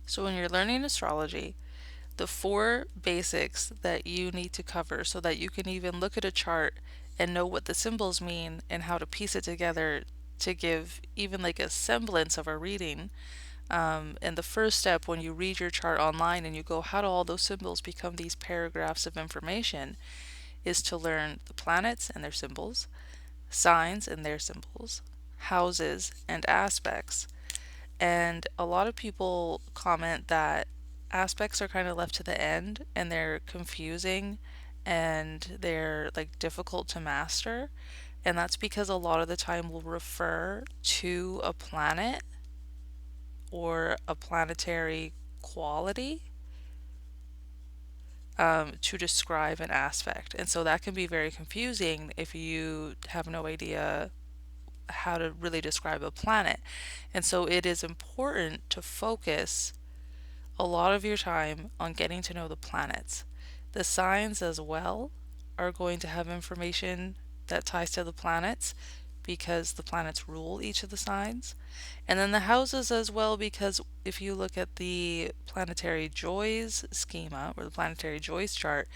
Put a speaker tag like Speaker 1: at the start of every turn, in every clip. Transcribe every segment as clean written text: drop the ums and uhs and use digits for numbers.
Speaker 1: So when you're learning astrology, the four basics that you need to cover so that you can even look at a chart and know what the symbols mean and how to piece it together to give even like a semblance of a reading. And the first step when you read your chart online and you go, how do all those symbols become these paragraphs of information, is to learn the planets and their symbols, signs and their symbols, houses and aspects. And a lot of people comment that aspects are kind of left to the end and they're confusing and they're like difficult to master. And that's because a lot of the time we'll refer to a planet or a planetary quality to describe an aspect. And so that can be very confusing if you have no idea how to really describe a planet. And so it is important to focus a lot of your time on getting to know the planets. The signs as well are going to have information that ties to the planets because the planets rule each of the signs. And then the houses as well, because if you look at the planetary joys schema or the planetary joys chart,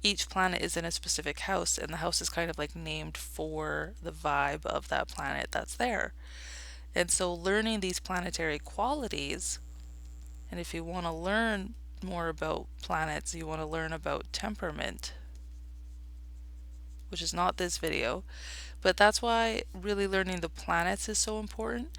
Speaker 1: each planet is in a specific house, and the house is kind of like named for the vibe of that planet that's there. And so, learning these planetary qualities, and if you want to learn more about planets, you want to learn about temperament, which is not this video, but that's why really learning the planets is so important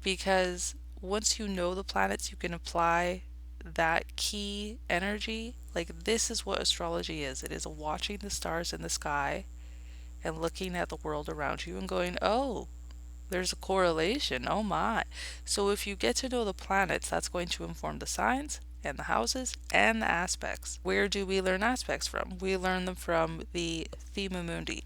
Speaker 1: because once you know the planets, you can apply that key energy. Like, this is what astrology is, it is watching the stars in the sky and looking at the world around you and going, oh, there's a correlation. Oh my. So if you get to know the planets, that's going to inform the signs and the houses and the aspects. Where do we learn aspects from? We learn them from the Thema Mundi.